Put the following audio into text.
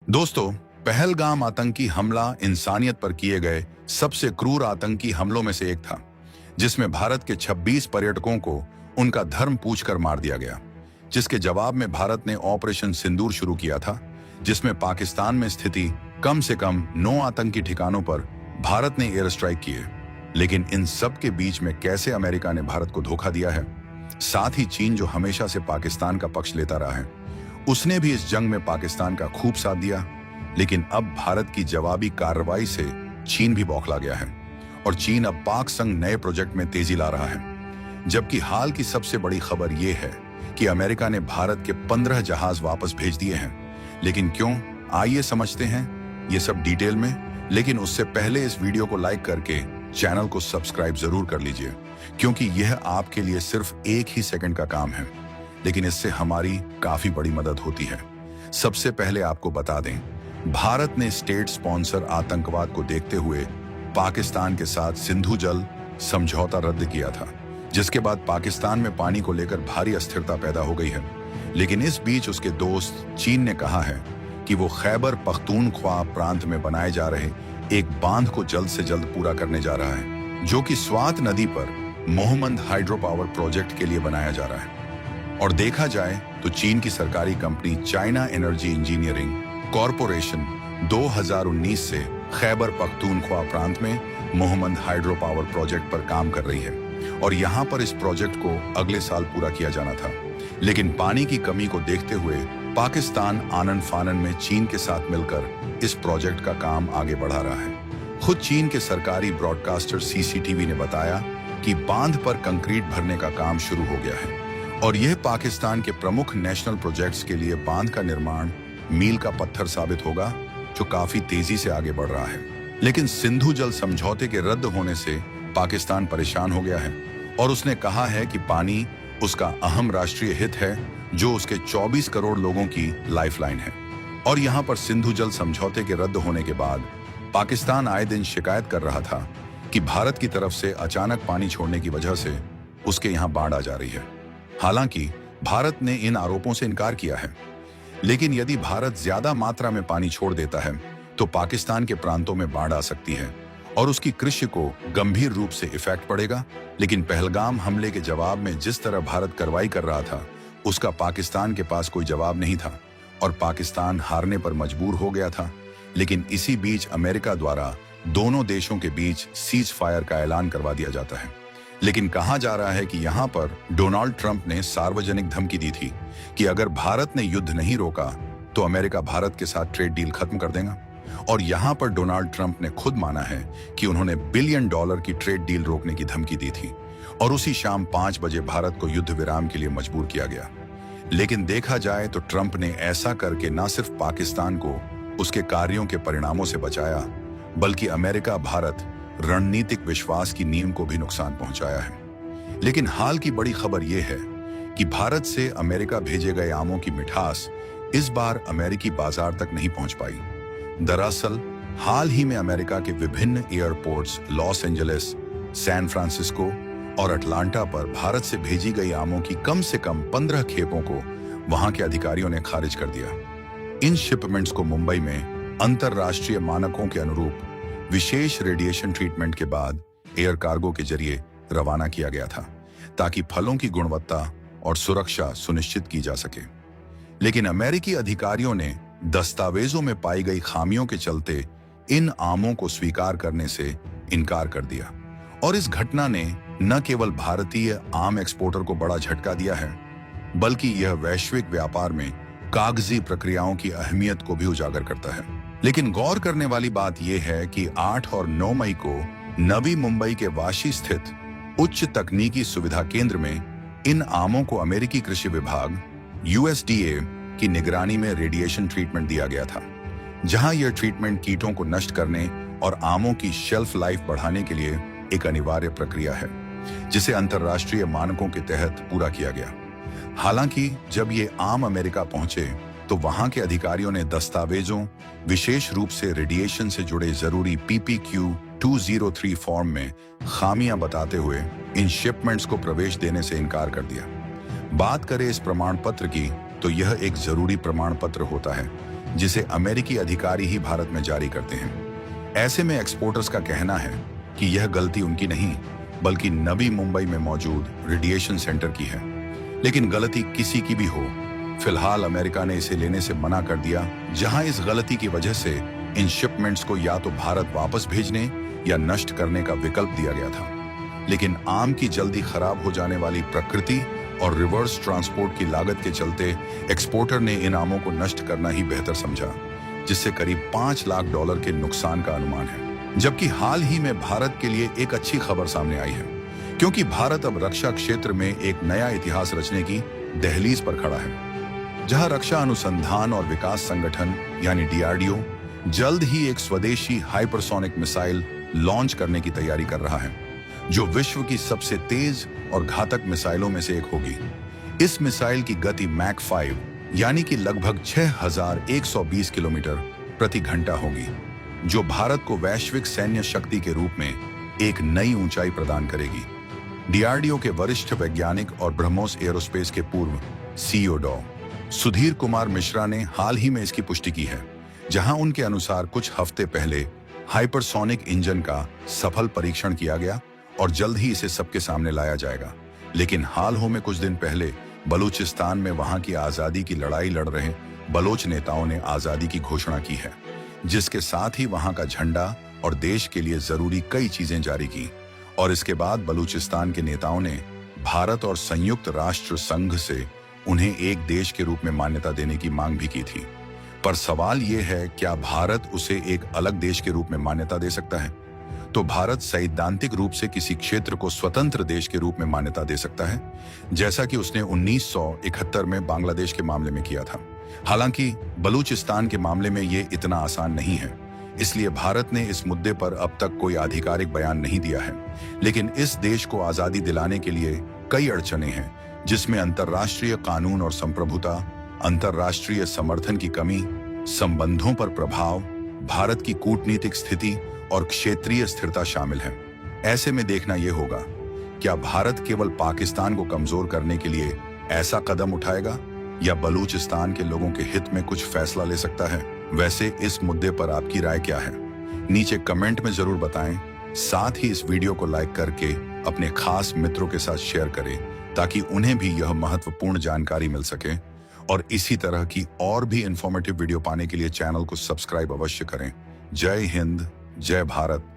दोस्तों, पहलगाम आतंकी हमला इंसानियत पर किए गए सबसे क्रूर आतंकी हमलों में से एक था, जिसमें भारत के 26 पर्यटकों को उनका धर्म पूछकर मार दिया गया। जिसके जवाब में भारत ने ऑपरेशन सिंदूर शुरू किया था, जिसमें पाकिस्तान में स्थिति कम से कम 9 आतंकी ठिकानों पर भारत ने एयर स्ट्राइक किए। लेकिन इन सब के बीच में कैसे अमेरिका ने भारत को धोखा दिया है। साथ ही चीन, जो हमेशा से पाकिस्तान का पक्ष लेता रहा है, उसने भी इस जंग में पाकिस्तान का खूब साथ दिया। लेकिन अब भारत की जवाबी कार्रवाई से चीन भी बौखला गया है और चीन अब पाक संग नए प्रोजेक्ट में तेजी ला रहा है। जबकि हाल की सबसे बड़ी खबर यह है कि अमेरिका ने भारत के 15 जहाज वापस भेज दिए हैं। लेकिन क्यों, आइए समझते हैं ये सब डिटेल में। लेकिन उससे पहले इस वीडियो को लाइक करके चैनल को सब्सक्राइब जरूर कर लीजिए, क्योंकि यह आपके लिए सिर्फ 1 ही सेकंड का काम है, लेकिन इससे हमारी काफी बड़ी मदद होती है। सबसे पहले आपको बता दें, भारत ने स्टेट स्पॉन्सर आतंकवाद को देखते हुए पाकिस्तान के साथ सिंधु जल समझौता रद्द किया था, जिसके बाद पाकिस्तान में पानी को लेकर भारी अस्थिरता पैदा हो गई है। लेकिन इस बीच उसके दोस्त चीन ने कहा है कि वो खैबर पख्तूनख्वा प्रांत में बनाए जा रहे एक बांध को जल्द से जल्द पूरा करने जा रहा है, जो कि स्वात नदी पर मोहम्मद हाइड्रो पावर प्रोजेक्ट के लिए बनाया जा रहा है। और देखा जाए तो चीन की सरकारी company China energy engineering corporation 2019 से खैबर पख्तूनख्वा प्रांत में मोहम्मद हाइड्रो पावर प्रोजेक्ट पर काम कर रही है और यहां पर इस प्रोजेक्ट को अगले साल पूरा किया जाना था। लेकिन पानी की कमी को देखते हुए पाकिस्तान आनन फानन में चीन के साथ मिलकर इस प्रोजेक्ट का काम आगे बढ़ा रहा है। खुद चीन के सरकारी ब्रॉडकास्टर सीसीटीवी ने बताया कि बांध पर कंक्रीट भरने का काम शुरू हो गया है और यह पाकिस्तान के प्रमुख नेशनल प्रोजेक्ट्स के लिए बांध का निर्माण मील का पत्थर साबित होगा, जो काफी तेजी से आगे बढ़ रहा है। लेकिन सिंधु जल समझौते के रद्द होने से पाकिस्तान परेशान हो गया है और उसने कहा है कि पानी उसका अहम राष्ट्रीय हित है, जो उसके 24 करोड़ लोगों की लाइफलाइन है। और यहाँ पर सिंधु जल समझौते के रद्द होने के बाद पाकिस्तान आए दिन शिकायत कर रहा था कि भारत की तरफ से अचानक पानी छोड़ने की वजह से उसके यहाँ बाढ़ आ जा रही है। हालांकि भारत ने इन आरोपों से इनकार किया है। लेकिन यदि भारत ज्यादा मात्रा में पानी छोड़ देता है तो पाकिस्तान के प्रांतों में बाढ़ आ सकती है और उसकी कृषि को गंभीर रूप से इफेक्ट पड़ेगा। लेकिन पहलगाम हमले के जवाब में जिस तरह भारत कार्रवाई कर रहा था, उसका पाकिस्तान के पास कोई जवाब नहीं था और पाकिस्तान हारने पर मजबूर हो गया था। लेकिन इसी बीच अमेरिका द्वारा दोनों देशों के बीच सीज फायर का ऐलान करवा दिया जाता है। लेकिन कहा जा रहा है कि यहाँ पर डोनाल्ड ट्रंप ने सार्वजनिक धमकी दी थी कि अगर भारत ने युद्ध नहीं रोका तो अमेरिका भारत के साथ ट्रेड डील खत्म कर देगा। और यहाँ पर डोनाल्ड ट्रंप ने खुद माना है कि उन्होंने $1 बिलियन की ट्रेड डील रोकने की धमकी दी थी और उसी शाम 5 बजे भारत को युद्ध विराम के लिए मजबूर किया गया। लेकिन देखा जाए तो ट्रंप ने ऐसा करके न सिर्फ पाकिस्तान को उसके कार्यों के परिणामों से बचाया, बल्कि अमेरिका भारत रणनीतिक विश्वास की नींव को भी नुकसान पहुंचाया है। लेकिन हाल की बड़ी खबर यह है कि भारत से अमेरिका भेजे गए आमों की मिठास इस बार अमेरिकी बाजार तक नहीं पहुंच पाई। दरअसल हाल ही में अमेरिका के विभिन्न airports Los Angeles, San Francisco और अटलांटा पर भारत से भेजी गई आमों की कम से कम 15 खेपों को वहां के अधिकारियों ने खारिज कर दिया। इन शिपमेंट्स को मुंबई में अंतरराष्ट्रीय मानकों के अनुरूप विशेष रेडिएशन ट्रीटमेंट के बाद एयर कार्गो के जरिए रवाना किया गया था, ताकि फलों की गुणवत्ता और सुरक्षा सुनिश्चित की जा सके। लेकिन अमेरिकी अधिकारियों ने दस्तावेजों में पाई गई खामियों के चलते इन आमों को स्वीकार करने से इनकार कर दिया और इस घटना ने न केवल भारतीय आम एक्सपोर्टर को बड़ा झटका दिया है, बल्कि यह वैश्विक व्यापार में कागजी प्रक्रियाओं की अहमियत को भी उजागर करता है। लेकिन गौर करने वाली बात यह है कि 8 और 9 मई को नवी मुंबई के वाशी स्थित उच्च तकनीकी सुविधा केंद्र में इन आमों को अमेरिकी कृषि विभाग USDA की निगरानी में रेडिएशन ट्रीटमेंट दिया गया था, जहां यह ट्रीटमेंट कीटों को नष्ट करने और आमों की शेल्फ लाइफ बढ़ाने के लिए एक अनिवार्य प्रक्रिया है, जिसे अंतर्राष्ट्रीय मानकों के तहत पूरा किया गया। हालांकि जब ये आम अमेरिका पहुंचे तो वहां के अधिकारियों ने दस्तावेजों, विशेष रूप से रेडिएशन से जुड़े जरूरी PPQ 203 फॉर्म में खामियां बताते हुए इन शिपमेंट्स को प्रवेश देने से इनकार कर दिया। बात करें इस प्रमाण पत्र की, तो यह एक जरूरी प्रमाण पत्र होता है जिसे अमेरिकी अधिकारी ही भारत में जारी करते हैं। ऐसे में एक्सपोर्टर्स का कहना है कि यह गलती उनकी नहीं, बल्कि नवी मुंबई में मौजूद रेडिएशन सेंटर की है। लेकिन गलती किसी की भी हो, फिलहाल अमेरिका ने इसे लेने से मना कर दिया, जहां इस गलती की वजह से इन शिपमेंट्स को या तो भारत वापस भेजने या नष्ट करने का विकल्प दिया गया था। लेकिन आम की जल्दी खराब हो जाने वाली प्रकृति और रिवर्स ट्रांसपोर्ट की लागत के चलते एक्सपोर्टर ने इन आमों को नष्ट करना ही बेहतर समझा, जिससे करीब $5 लाख के नुकसान का अनुमान है। जबकि हाल ही में भारत के लिए एक अच्छी खबर सामने आई है, क्योंकि भारत अब रक्षा क्षेत्र में एक नया इतिहास रचने की दहलीज पर खड़ा है, जहां रक्षा अनुसंधान और विकास संगठन यानी DRDO जल्द ही एक स्वदेशी हाइपरसोनिक मिसाइल लॉन्च करने की तैयारी कर रहा है, जो विश्व की सबसे तेज और घातक मिसाइलों में से एक होगी। इस मिसाइल की गति मैक 5 यानी कि लगभग 6120 किलोमीटर प्रति घंटा होगी, जो भारत को वैश्विक सैन्य शक्ति के रूप में एक नई ऊंचाई प्रदान करेगी। DRDO के वरिष्ठ वैज्ञानिक और ब्रह्मोस एयरोस्पेस के पूर्व CEO डॉ. सुधीर कुमार मिश्रा ने हाल ही में इसकी पुष्टि की है, जहां उनके अनुसार कुछ हफ्ते पहले हाइपरसोनिक इंजन का सफल परीक्षण किया गया और जल्द ही इसे सबके सामने लाया जाएगा। लेकिन हाल ही में कुछ दिन पहले बलूचिस्तान में वहां की आजादी की लड़ाई लड़ रहे बलोच नेताओं ने आजादी की घोषणा की है, जिसके साथ ही वहां का झंडा और देश के लिए जरूरी कई चीजें जारी की। और इसके बाद बलूचिस्तान के नेताओं ने भारत और संयुक्त राष्ट्र संघ से उन्हें एक देश के रूप में मान्यता देने की मांग भी की थी। पर सवाल यह है, क्या भारत उसे एक अलग देश के रूप में मान्यता दे सकता है? तो भारत सैद्धांतिक रूप से किसी क्षेत्र को स्वतंत्र देश के रूप में मान्यता दे सकता है, जैसा कि उसने 1971 में बांग्लादेश के मामले में किया था। हालांकि बलूचिस्तान के मामले में ये इतना आसान नहीं है, इसलिए भारत ने इस मुद्दे पर अब तक कोई आधिकारिक बयान नहीं दिया है। लेकिन इस देश को आजादी दिलाने के लिए कई अड़चनें हैं, जिसमें अंतर्राष्ट्रीय कानून और संप्रभुता, अंतर्राष्ट्रीय समर्थन की कमी, संबंधों पर प्रभाव, भारत की कूटनीतिक स्थिति और क्षेत्रीय स्थिरता शामिल है। ऐसे में देखना यह होगा, क्या भारत केवल पाकिस्तान को कमजोर करने के लिए ऐसा कदम उठाएगा या बलूचिस्तान के लोगों के हित में कुछ फैसला ले सकता है? वैसे इस मुद्दे पर आपकी राय क्या है? नीचे कमेंट में जरूर बताएं। साथ ही इस वीडियो को लाइक करके अपने खास मित्रों के साथ शेयर करें, ताकि उन्हें भी यह महत्वपूर्ण जानकारी मिल सके। और इसी तरह की और भी इंफॉर्मेटिव वीडियो पाने के लिए चैनल को सब्सक्राइब अवश्य करें। जय हिंद, जय भारत।